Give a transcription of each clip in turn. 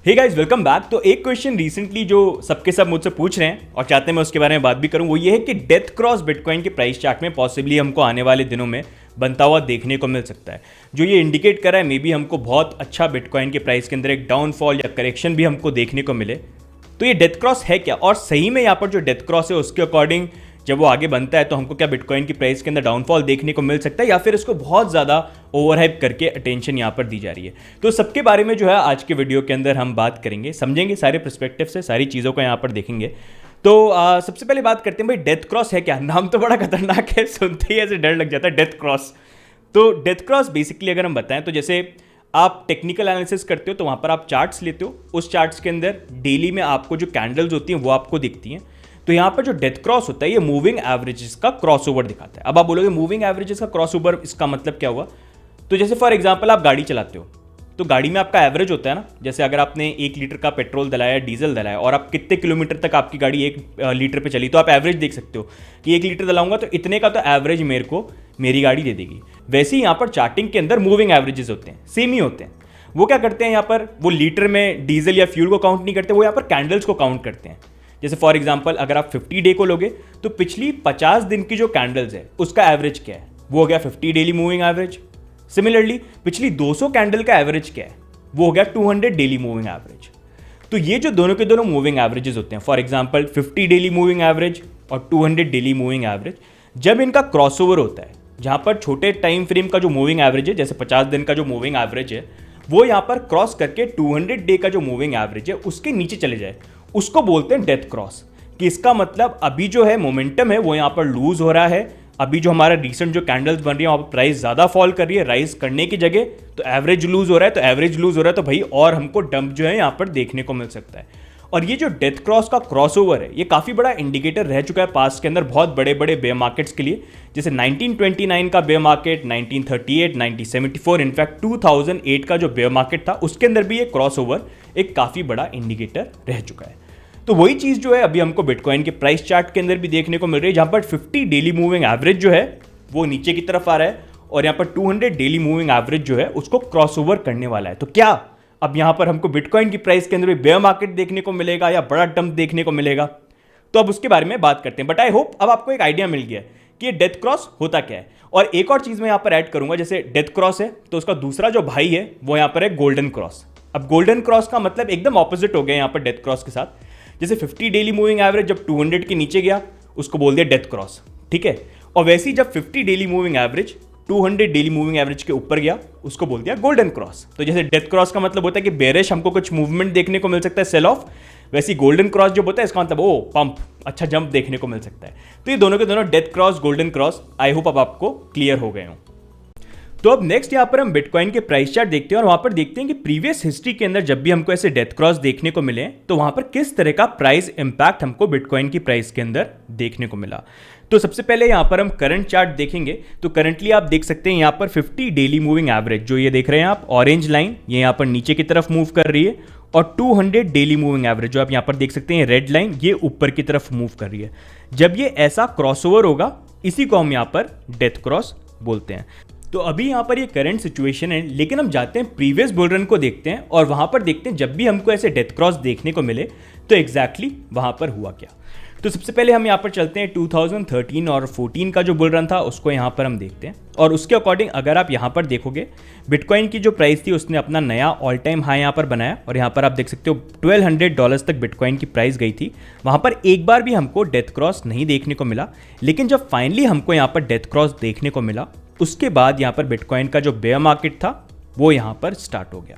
Hey guys welcome back. तो एक question recently जो सबके सब मुझसे पूछ रहे हैं और चाहते हैं मैं उसके बारे में बात भी करूं, वो ये है कि डेथ क्रॉस बिटकॉइन के प्राइस चार्ट में पॉसिबली हमको आने वाले दिनों में बनता हुआ देखने को मिल सकता है, जो ये इंडिकेट कर रहा है मे बी हमको बहुत अच्छा बिटकॉइन के प्राइस के अंदर एक डाउनफॉल या करेक्शन भी हमको देखने को मिले। तो ये डेथ क्रॉस है क्या, और सही में यहाँ पर जो डेथ क्रॉस है उसके अकॉर्डिंग जब वो आगे बनता है तो हमको क्या बिटकॉइन की प्राइस के अंदर डाउनफॉल देखने को मिल सकता है, या फिर इसको बहुत ज़्यादा ओवरहाइप करके अटेंशन यहाँ पर दी जा रही है। तो सबके बारे में जो है आज के वीडियो के अंदर हम बात करेंगे, समझेंगे सारे पर्सपेक्टिव से, सारी चीज़ों को यहाँ पर देखेंगे। तो सबसे पहले बात करते हैं भाई डेथ क्रॉस है क्या। नाम तो बड़ा खतरनाक है, सुनते ही ऐसे डर लग जाता है डेथ क्रॉस। तो डेथ क्रॉस बेसिकली अगर हम बताएं तो जैसे आप टेक्निकल एनालिसिस करते हो तो वहाँ पर आप चार्ट्स लेते हो, उस चार्ट्स के अंदर डेली में आपको जो कैंडल्स होती हैं वो आपको दिखती हैं। तो यहाँ पर जो डेथ क्रॉस होता है ये मूविंग एवरेजेस का क्रॉसओवर दिखाता है। अब आप बोलोगे मूविंग एवरेजेस का क्रॉसओवर, इसका मतलब क्या हुआ। तो जैसे फॉर एग्जांपल आप गाड़ी चलाते हो तो गाड़ी में आपका एवरेज होता है ना, जैसे अगर आपने 1 लीटर का पेट्रोल डलाया, डीजल डलाया और आप कितने किलोमीटर तक आपकी गाड़ी 1 लीटर पे चली, तो आप एवरेज देख सकते हो कि 1 लीटर डलाऊंगा तो इतने का तो एवरेज मेरे को मेरी गाड़ी दे देगी। वैसे ही यहाँ पर चार्टिंग के अंदर मूविंग एवरेजेस होते हैं, सेम ही होते हैं। वो क्या करते हैं यहाँ पर, वो लीटर में डीजल या फ्यूल को काउंट नहीं करते, वो यहाँ पर कैंडल्स को काउंट करते हैं। जैसे फॉर एग्जांपल अगर आप 50 डे को लोगे तो पिछली 50 दिन की जो कैंडल्स है उसका एवरेज क्या है, वो हो गया 50 डेली मूविंग एवरेज। सिमिलरली पिछली 200 कैंडल का एवरेज क्या है, वो हो गया 200 डेली मूविंग एवरेज। तो ये जो दोनों के दोनों मूविंग एवरेजेस होते हैं, for example 50 daily moving average और 200 डेली मूविंग एवरेज, जब इनका क्रॉसओवर होता है, जहां पर छोटे टाइम फ्रेम का जो मूविंग एवरेज है, जैसे 50 दिन का जो मूविंग एवरेज है, वो यहां पर क्रॉस करके 200 डे का जो मूविंग एवरेज है उसके नीचे चले जाए, उसको बोलते हैं डेथ क्रॉस। कि इसका मतलब अभी जो है मोमेंटम है वो यहाँ पर लूज हो रहा है, अभी जो हमारा रिसेंट जो कैंडल्स बन रही है वहाँ पर प्राइस ज़्यादा फॉल कर रही है, राइज करने की जगह, तो एवरेज लूज हो रहा है, तो एवरेज लूज हो रहा है तो भाई और हमको डंप जो है यहाँ पर देखने को मिल सकता है। और ये जो डेथ क्रॉस का क्रॉसओवर है ये काफ़ी बड़ा इंडिकेटर रह चुका है पास्ट के अंदर बहुत बड़े बड़े बेयर मार्केट्स के लिए, जैसे 1929 का बेयर मार्केट, 1938, 1974, इनफैक्ट 2008 का जो बेयर मार्केट था उसके अंदर भी ये क्रॉसओवर एक काफ़ी बड़ा इंडिकेटर रह चुका है। तो वही चीज़ जो है अभी हमको बिटकॉइन के प्राइस चार्ट के अंदर भी देखने को मिल रही है, जहां पर 50 डेली मूविंग एवरेज जो है वो नीचे की तरफ आ रहा है और यहां पर 200 डेली मूविंग एवरेज जो है उसको क्रॉसओवर करने वाला है। तो क्या अब यहां पर हमको बिटकॉइन की प्राइस के अंदर भी बेयर मार्केट देखने को मिलेगा या बड़ा डंप देखने को मिलेगा, तो अब उसके बारे में बात करते हैं। बट आई होप अब आपको एक आइडिया मिल गया कि ये डेथ क्रॉस होता क्या है। और एक और चीज़ मैं यहाँ पर ऐड करूंगा, जैसे डेथ क्रॉस है तो उसका दूसरा जो भाई है वो यहाँ पर है गोल्डन क्रॉस। अब गोल्डन क्रॉस का मतलब एकदम ऑपोजिट हो गया यहाँ पर डेथ क्रॉस के साथ। जैसे 50 डेली मूविंग एवरेज जब 200 के नीचे गया उसको बोल दिया डेथ क्रॉस, ठीक है। और वैसे ही जब 50 daily moving average 200 daily moving average के ऊपर गया उसको बोल दिया गोल्डन क्रॉस। तो जैसे डेथ क्रॉस का मतलब होता है कि बेरिश हमको कुछ मूवमेंट देखने को मिल सकता है, सेल ऑफ, वैसे ही गोल्डन क्रॉस जो होता है इसका मतलब ओ पंप, अच्छा जंप देखने को मिल सकता है। तो ये दोनों के दोनों death cross, golden cross, I hope अब आपको क्लियर हो गए हों। तो अब नेक्स्ट यहाँ पर हम बिटकॉइन के प्राइस चार्ट देखते हैं और वहां पर देखते हैं कि प्रीवियस हिस्ट्री के अंदर जब भी हमको ऐसे डेथ क्रॉस देखने को मिले तो वहां पर किस तरह का प्राइस इंपैक्ट हमको बिटकॉइन की प्राइस के अंदर देखने को मिला। तो सबसे पहले यहाँ पर हम करंट चार्ट देखेंगे। तो करंटली आप देख सकते हैं यहाँ पर 50 डेली मूविंग एवरेज जो ये देख रहे हैं आप, ऑरेंज लाइन, ये यहाँ पर नीचे की तरफ मूव कर रही है, और 200 डेली मूविंग एवरेज जो आप यहाँ पर देख सकते हैं रेड लाइन, ये ऊपर की तरफ मूव कर रही है। जब ये ऐसा क्रॉसओवर होगा इसी को हम यहाँ पर डेथ क्रॉस बोलते हैं। तो अभी यहाँ पर ये करंट सिचुएशन है, लेकिन हम जाते हैं प्रीवियस बुल रन को देखते हैं और वहां पर देखते हैं जब भी हमको ऐसे डेथ क्रॉस देखने को मिले तो एग्जैक्टली वहां पर हुआ क्या। तो सबसे पहले हम यहाँ पर चलते हैं 2013 और 14 का जो बुल रन था उसको यहाँ पर हम देखते हैं, और उसके अकॉर्डिंग अगर आप यहाँ पर देखोगे बिटकॉइन की जो प्राइस थी उसने अपना नया ऑल टाइम हाई यहाँ पर बनाया, और यहाँ पर आप देख सकते हो $1200 तक बिटकॉइन की प्राइस गई थी। वहाँ पर एक बार भी हमको डेथ क्रॉस नहीं देखने को मिला, लेकिन जब फाइनली हमको यहाँ पर डेथ क्रॉस देखने को मिला उसके बाद यहाँ पर बिटकॉइन का जो बेयर मार्केट था वो यहाँ पर स्टार्ट हो गया।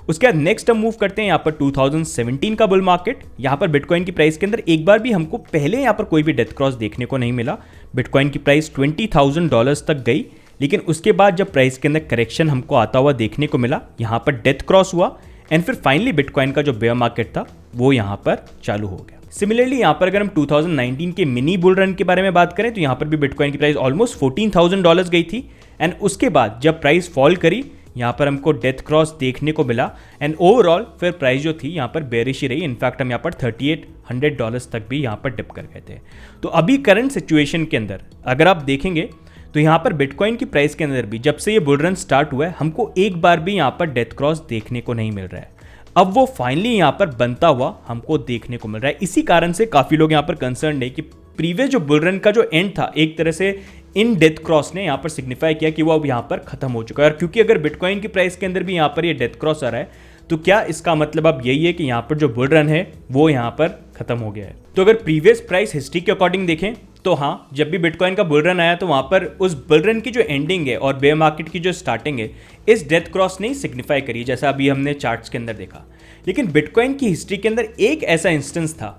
उसके बाद नेक्स्ट हम मूव करते हैं यहाँ पर 2017 का बुल मार्केट। यहाँ पर बिटकॉइन की प्राइस के अंदर एक बार भी हमको पहले यहाँ पर कोई भी डेथ क्रॉस देखने को नहीं मिला। बिटकॉइन की प्राइस $20,000 तक गई, लेकिन उसके बाद जब प्राइस के अंदर करेक्शन हमको आता हुआ देखने को मिला, यहाँ पर डेथ क्रॉस हुआ एंड फिर फाइनली बिटकॉइन का जो बेयर मार्केट था वो यहाँ पर चालू हो गया। सिमिलरली यहाँ पर अगर हम 2019 के मिनी बुल रन के बारे में बात करें तो यहाँ पर भी बिटकॉइन की प्राइस ऑलमोस्ट $14,000 गई थी, एंड उसके बाद जब प्राइस फॉल करी यहाँ पर हमको डेथ क्रॉस देखने को मिला, एंड ओवरऑल फिर प्राइस जो थी यहाँ पर बेरिश ही रही। इनफैक्ट हम यहाँ पर $3,800 तक भी यहाँ पर डिप कर गए थे। तो अभी करंट सिचुएशन के अंदर अगर आप देखेंगे तो यहाँ पर बिटकॉइन की प्राइस के अंदर भी जब से ये बुल रन स्टार्ट हुआ है हमको एक बार भी यहाँ पर डेथ क्रॉस देखने को नहीं मिल रहा है। अब वो फाइनली यहाँ पर बनता हुआ हमको देखने को मिल रहा है। इसी कारण से काफ़ी लोग यहाँ पर कंसर्न है कि प्रीवियस जो बुल रन का जो एंड था एक तरह से इन डेथ क्रॉस ने यहाँ पर सिग्निफाई किया कि वो अब यहाँ पर खत्म हो चुका है। और क्योंकि अगर बिटकॉइन की प्राइस के अंदर भी यहाँ पर ये डेथ क्रॉस आ रहा है तो क्या इसका मतलब अब यही है कि यहाँ पर जो बुल रन है वो यहाँ पर खत्म हो गया है। तो अगर प्रीवियस प्राइस हिस्ट्री के अकॉर्डिंग देखें तो हाँ, जब भी बिटकॉइन का बुल रन आया तो वहाँ पर उस बुल रन की जो एंडिंग है और बेयर मार्केट की जो स्टार्टिंग है इस डेथ क्रॉस ने सिग्निफाई करी, जैसा अभी हमने चार्ट्स के अंदर देखा। लेकिन बिटकॉइन की हिस्ट्री के अंदर एक ऐसा इंस्टेंस था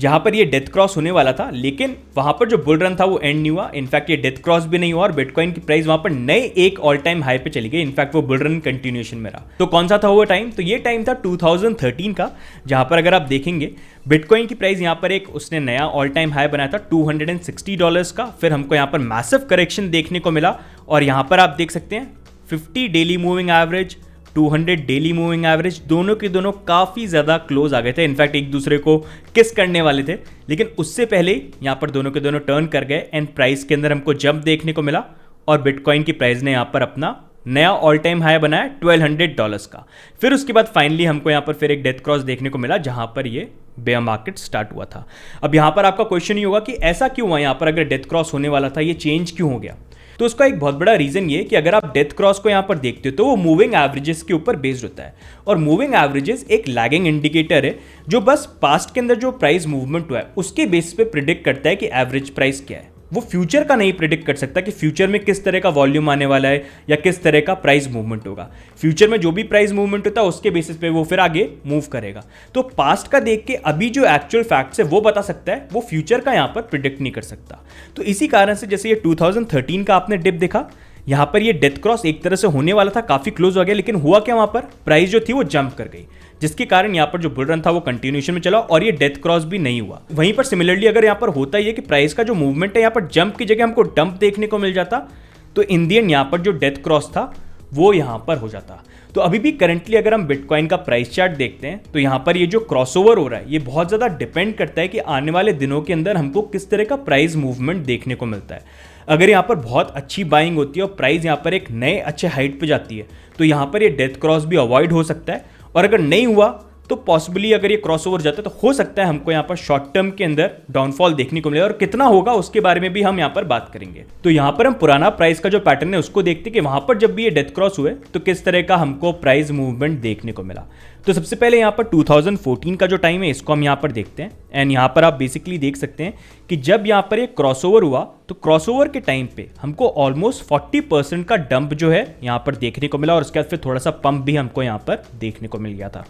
जहां पर ये डेथ क्रॉस होने वाला था, लेकिन वहां पर जो बुल रन था वो एंड नहीं हुआ। इनफैक्ट ये डेथ क्रॉस भी नहीं हुआ और बिटकॉइन की प्राइस वहां पर नए एक ऑल टाइम हाई पे चली गई। इनफैक्ट वो बुल रन कंटिन्यूएशन में रहा। तो कौन सा था वो टाइम? तो ये टाइम था 2013 का, जहां पर अगर आप देखेंगे बिटकॉइन की प्राइस यहां पर एक उसने नया ऑल टाइम हाई बनाया था $260 का। फिर हमको यहां पर मैसिव करेक्शन देखने को मिला और यहां पर आप देख सकते हैं 50 daily moving average, 200 daily moving average, दोनों के दोनों काफ़ी ज़्यादा क्लोज आ गए थे। इनफैक्ट एक दूसरे को किस करने वाले थे, लेकिन उससे पहले यहाँ पर दोनों के दोनों टर्न कर गए एंड प्राइस के अंदर हमको जंप देखने को मिला और बिटकॉइन की प्राइस ने यहाँ पर अपना नया ऑल टाइम हाई बनाया $1200 का। फिर उसके बाद फाइनली हमको यहाँ पर फिर एक डेथ क्रॉस देखने को मिला जहाँ पर ये बेयर मार्केट स्टार्ट हुआ था। अब यहाँ पर आपका क्वेश्चन ये होगा कि ऐसा क्यों हुआ, यहाँ पर अगर डेथ क्रॉस होने वाला था ये चेंज क्यों हो गया? तो उसका एक बहुत बड़ा रीजन ये कि अगर आप डेथ क्रॉस को यहां पर देखते हो तो वो मूविंग एवरेजेस के ऊपर बेस्ड होता है और मूविंग एवरेजेस एक लैगिंग इंडिकेटर है जो बस पास्ट के अंदर जो प्राइस मूवमेंट हुआ है उसके बेस पे प्रिडिक्ट करता है कि एवरेज प्राइस क्या है। वो फ्यूचर का नहीं प्रिडिक्ट कर सकता कि फ्यूचर में किस तरह का वॉल्यूम आने वाला है या किस तरह का प्राइस मूवमेंट होगा। फ्यूचर में जो भी प्राइस मूवमेंट होता है उसके बेसिस पे वो फिर आगे मूव करेगा। तो पास्ट का देख के अभी जो एक्चुअल फैक्ट्स है वो बता सकता है, वो फ्यूचर का यहाँ पर प्रिडिक्ट नहीं कर सकता। तो इसी कारण से जैसे ये 2013 का आपने डिप देखा, यहाँ पर ये डेथ क्रॉस एक तरह से होने वाला था, काफी क्लोज हो गया, लेकिन हुआ क्या, वहां पर प्राइस जो थी वो जंप कर गई, जिसके कारण यहाँ पर जो बुल रन था वो कंटिन्यूएशन में चला और ये डेथ क्रॉस भी नहीं हुआ। वहीं पर सिमिलरली अगर यहाँ पर होता ही है कि प्राइस का जो मूवमेंट है यहाँ पर जंप की जगह हमको डंप देखने को मिल जाता, तो इन दी एंड यहाँ पर जो डेथ क्रॉस था वो यहाँ पर हो जाता। तो अभी भी करंटली अगर हम बिटकॉइन का प्राइस चार्ट देखते हैं तो यहाँ पर ये जो क्रॉसओवर हो रहा है ये बहुत ज़्यादा डिपेंड करता है कि आने वाले दिनों के अंदर हमको किस तरह का प्राइस मूवमेंट देखने को मिलता है। अगर यहाँ पर बहुत अच्छी बाइंग होती है और प्राइस यहाँ पर एक नए अच्छे हाइट पे जाती है तो यहाँ पर ये डेथ क्रॉस भी अवॉइड हो सकता है, और अगर नहीं हुआ तो पॉसिबली अगर ये क्रॉसओवर जाता है तो हो सकता है हमको यहाँ पर शॉर्ट टर्म के अंदर डाउनफॉल देखने को मिले, और कितना होगा उसके बारे में भी हम यहाँ पर बात करेंगे। तो यहाँ पर हम पुराना प्राइस का जो पैटर्न है उसको देखते कि वहां पर जब भी ये डेथ क्रॉस हुए तो किस तरह का हमको प्राइस मूवमेंट देखने को मिला। तो सबसे पहले यहाँ पर 2014 का जो टाइम है इसको हम यहाँ पर देखते हैं एंड यहाँ पर आप बेसिकली देख सकते हैं कि जब यहाँ पर एक क्रॉसओवर हुआ तो क्रॉसओवर के टाइम पे हमको ऑलमोस्ट 40% का डंप जो है यहाँ पर देखने को मिला, और उसके बाद फिर थोड़ा सा पंप भी हमको यहाँ पर देखने को मिल गया था।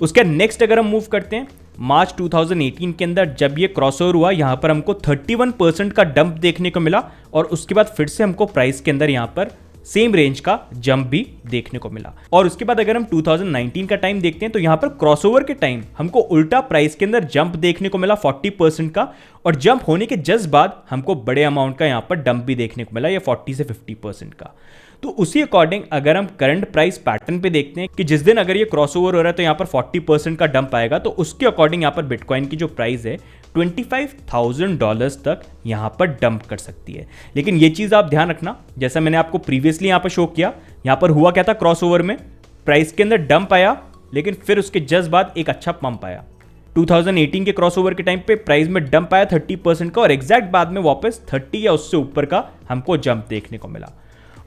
उसके नेक्स्ट अगर हम मूव करते हैं मार्च 2018 के अंदर जब ये क्रॉसओवर हुआ यहाँ पर हमको 31% का डंप देखने को मिला, और उसके बाद फिर से हमको प्राइस के अंदर यहाँ पर सेम रेंज का जंप भी देखने को मिला। और उसके बाद अगर हम 2019 का टाइम देखते हैं तो यहाँ पर क्रॉसओवर के टाइम हमको उल्टा प्राइस के अंदर जंप देखने को मिला 40% का, और जंप होने के जस्ट बाद हमको बड़े अमाउंट का यहाँ पर डंप भी देखने को मिला, ये 40 से 50% का। तो उसी अकॉर्डिंग अगर हम करंट प्राइस पैटर्न पे देखते हैं कि जिस दिन अगर ये क्रॉसओवर हो रहा है तो यहाँ पर 40% का डंप आएगा, तो उसके अकॉर्डिंग यहाँ पर बिटकॉइन की जो प्राइस है $25,000 तक यहाँ पर डंप कर सकती है। लेकिन ये चीज़ आप ध्यान रखना, जैसा मैंने आपको प्रीवियसली यहाँ पर शो किया, यहाँ पर हुआ क्या था, क्रॉसओवर में प्राइस के अंदर डंप आया लेकिन फिर उसके जस्ट बाद एक अच्छा पंप आया। 2018 के क्रॉसओवर के टाइम पे प्राइस में डंप आया 30% का, और एग्जैक्ट बाद में वापस 30 या उससे ऊपर का हमको जंप देखने को मिला।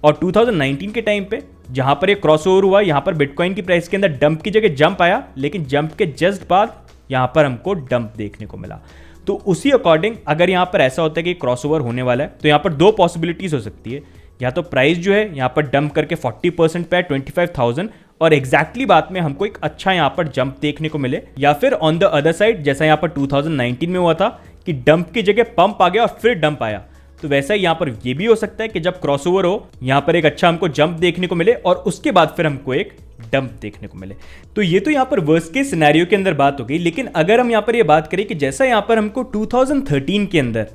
और 2019 के टाइम पे जहां पर ये क्रॉसओवर हुआ यहाँ पर बिटकॉइन की प्राइस के अंदर डंप की जगह जंप आया, लेकिन जंप के जस्ट बाद यहां पर हमको डंप देखने को मिला। तो उसी अकॉर्डिंग अगर यहां पर ऐसा होता है कि क्रॉसओवर होने वाला है तो यहां पर दो पॉसिबिलिटीज हो सकती है, या तो प्राइस जो है यहां पर डंप करके 40% पे 25,000 और एग्जैक्टली बाद में हमको एक अच्छा यहां पर जंप देखने को मिले, या फिर ऑन द अदर साइड जैसा यहां पर 2019 में हुआ था कि डंप की जगह पंप आ गया और फिर डंप आया, तो वैसा ही यहाँ पर ये भी हो सकता है कि जब क्रॉसओवर हो यहाँ पर एक अच्छा हमको जंप देखने को मिले और उसके बाद फिर हमको एक डंप देखने को मिले। तो ये तो यहाँ पर वर्स्ट केस सिनेरियो के अंदर बात हो गई। लेकिन अगर हम यहाँ पर ये बात करें कि जैसा यहाँ पर हमको 2013 के अंदर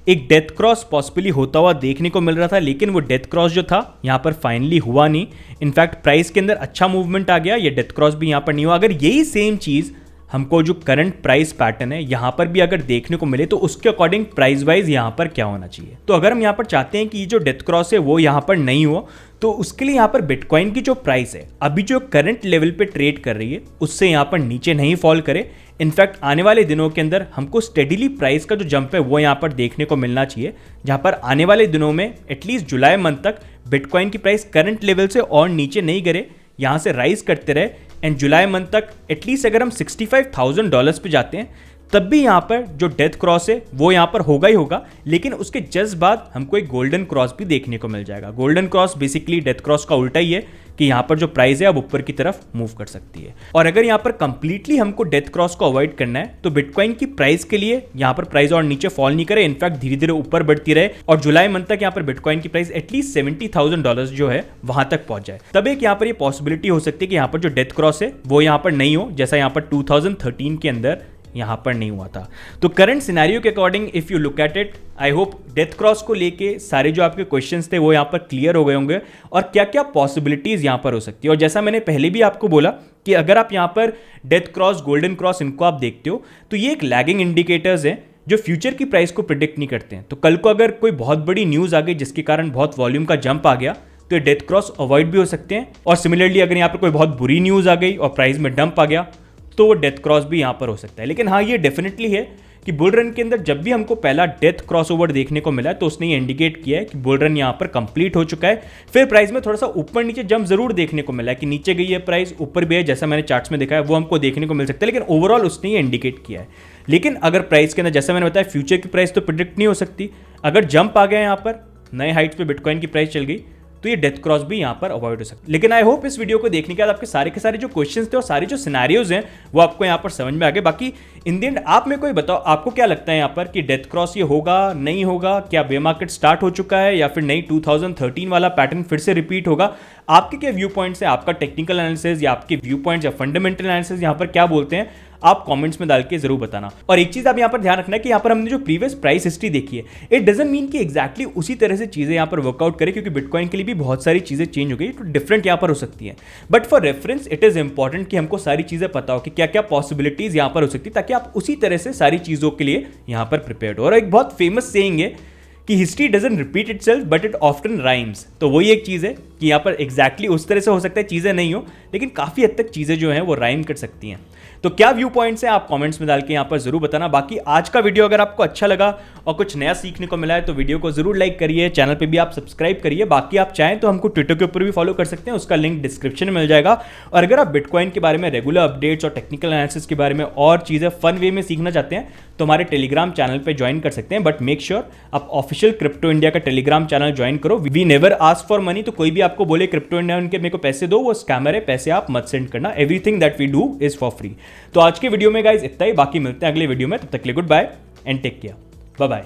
एक डेथ क्रॉस पॉसिबली होता हुआ देखने को मिल रहा था, लेकिन वो डेथ क्रॉस जो था यहाँ पर फाइनली हुआ नहीं। इनफैक्ट प्राइस के अंदर अच्छा मूवमेंट आ गया, ये डेथ क्रॉस भी यहाँ पर नहीं हुआ। अगर यही सेम चीज़ हमको जो करंट प्राइस पैटर्न है यहाँ पर भी अगर देखने को मिले तो उसके अकॉर्डिंग प्राइस वाइज यहाँ पर क्या होना चाहिए। तो अगर हम यहाँ पर चाहते हैं कि ये जो डेथ क्रॉस है वो यहाँ पर नहीं हो, तो उसके लिए यहाँ पर बिटकॉइन की जो प्राइस है अभी जो करंट लेवल पे ट्रेड कर रही है उससे यहाँ पर नीचे नहीं फॉल करे। इनफैक्ट आने वाले दिनों के अंदर हमको स्टेडिली प्राइस का जो जंप है वो यहाँ पर देखने को मिलना चाहिए, जहाँ पर आने वाले दिनों में एटलीस्ट जुलाई मंथ तक बिटकॉइन की प्राइस करंट लेवल से और नीचे नहीं गिरे, यहाँ से राइज करते रहे। एंड जुलाई मंथ तक एटलीस्ट अगर हम $65,000 पे जाते हैं तब भी यहाँ पर जो डेथ क्रॉस है वो यहाँ पर होगा ही होगा, लेकिन उसके जस्ट बाद हमको एक गोल्डन क्रॉस भी देखने को मिल जाएगा। Golden cross basically death cross का उल्टा ही है कि यहाँ पर जो प्राइस है अब ऊपर की तरफ मूव कर सकती है। और अगर यहाँ पर कंप्लीटली हमको डेथ क्रॉस को अवॉइड करना है तो बिटकॉइन की प्राइस के लिए यहाँ पर प्राइस और नीचे फॉल नहीं करे, इनफैक्ट धीरे धीरे ऊपर बढ़ती रहे और जुलाई मंथ तक यहाँ पर बिटकॉइन की प्राइस एटलीस्ट $70,000 जो है वहां तक पहुंच जाए। तब एक यहाँ पर ये पॉसिबिलिटी हो सकती है कि यहाँ पर जो डेथ क्रॉस है वो यहाँ पर नहीं हो, जैसा यहाँ पर 2013 के अंदर यहाँ पर नहीं हुआ था। तो करंट सिनेरियो के according if you look at it, I hope death cross को लेके सारे जो आपके क्वेश्चंस थे वो यहाँ पर क्लियर हो गए होंगे और क्या क्या पॉसिबिलिटीज यहाँ पर हो सकती है। और जैसा मैंने पहले भी आपको बोला कि अगर आप यहाँ पर डेथ क्रॉस, गोल्डन क्रॉस इनको आप देखते हो तो ये एक लैगिंग इंडिकेटर्स हैं जो फ्यूचर की प्राइस को प्रिडिक्ट नहीं करते हैं। तो कल को अगर कोई बहुत बड़ी न्यूज़ आ गई जिसके कारण बहुत वॉल्यूम का जंप आ गया तो ये डेथ क्रॉस अवॉइड भी हो सकते हैं। और सिमिलरली अगर यहाँ पर कोई बहुत बुरी न्यूज़ आ गई और प्राइस में डंप आ गया तो वो डेथ क्रॉस भी यहाँ पर हो सकता है। लेकिन हाँ, ये डेफिनेटली है कि बुल रन के अंदर जब भी हमको पहला डेथ क्रॉस ओवर देखने को मिला है तो उसने ये इंडिकेट किया है कि बुल रन यहाँ पर कंप्लीट हो चुका है। फिर प्राइस में थोड़ा सा ऊपर नीचे जंप जरूर देखने को मिला है कि नीचे गई है प्राइस, ऊपर भी है, जैसा मैंने चार्ट्स में देखा है वो हमको देखने को मिल सकता है, लेकिन ओवरऑल उसने ये इंडिकेट किया है। लेकिन अगर प्राइस के अंदर जैसा मैंने बताया फ्यूचर की प्राइस तो प्रिडिक्ट नहीं हो सकती, अगर जंप आ गया यहाँ पर नए हाइट्स पे बिटकॉइन की प्राइस चल गई तो ये डेथ क्रॉस भी यहाँ पर अवॉइड हो सकता है। लेकिन आई होप इस वीडियो को देखने के बाद आपके सारे के सारे जो क्वेश्चंस थे और सारे जो सिनेरियोज हैं वो आपको यहाँ पर समझ में आ गए। बाकी इन द एंड आप मेरे को ये बताओ आपको क्या लगता है यहाँ पर कि डेथ क्रॉस ये होगा, नहीं होगा, क्या बे मार्केट स्टार्ट हो चुका है या फिर नहीं 2013 वाला पैटर्न फिर से रिपीट होगा? आपके क्या व्यू पॉइंट्स है, आपका टेक्निकल एनालिसिस या आपके व्यू पॉइंट्स या फंडामेंटल एनालिसिस यहाँ पर क्या बोलते हैं, आप कमेंट्स में डाल के जरूर बताना। और एक चीज आप यहाँ पर ध्यान रखना है कि यहाँ पर हमने जो प्रीवियस प्राइस हिस्ट्री देखी है इट डजंट मीन कि एग्जैक्टली उसी तरह से चीजें यहाँ पर वर्कआउट करें, क्योंकि बिटकॉइन के लिए भी बहुत सारी चीजें चेंज हो गई तो डिफरेंट यहाँ पर हो सकती है। But for reference it is important कि हमको सारी चीजें पता हो कि क्या क्या पॉसिबिलिटीज यहाँ पर हो सकती है, ताकि आप उसी तरह से सारी चीजों के लिए यहाँ पर प्रिपेयर्ड हो। और एक बहुत फेमस सेइंग है कि history doesn't repeat itself but it often rhymes. तो वही एक चीज़ है कि यहाँ पर एग्जैक्टली उस तरह से हो सकता है चीज़ें नहीं हो, लेकिन काफ़ी हद तक चीज़ें जो हैं वो राइम कर सकती हैं। तो क्या व्यू पॉइंट्स हैं आप कमेंट्स में डाल के यहाँ पर जरूर बताना। बाकी आज का वीडियो अगर आपको अच्छा लगा और कुछ नया सीखने को मिला है तो वीडियो को जरूर लाइक करिए, चैनल पे भी आप सब्सक्राइब करिए। बाकी आप चाहें तो हमको ट्विटर के ऊपर भी फॉलो कर सकते हैं, उसका लिंक डिस्क्रिप्शन में मिल जाएगा। और अगर आप बिटकॉइन के बारे में रेगुलर अपडेट्स और टेक्निकल एनालिसिस के बारे में और चीज़ें फन वे में सीखना चाहते हैं तो हमारे टेलीग्राम चैनल पर ज्वाइन कर सकते हैं। बट मेक श्योर आप ऑफिशियल क्रिप्टो इंडिया का टेलीग्राम चैनल ज्वाइन करो। We never ask for money, तो कोई भी आपको बोले क्रिप्टो इंडिया उनके मेरे को पैसे दो, वो स्कैमर है, पैसे आप मत सेंड करना। Everything that we do is for free. तो आज के वीडियो में गाइस इतना ही, बाकी मिलते हैं अगले वीडियो में, तब तक के लिए goodbye and take care, bye bye.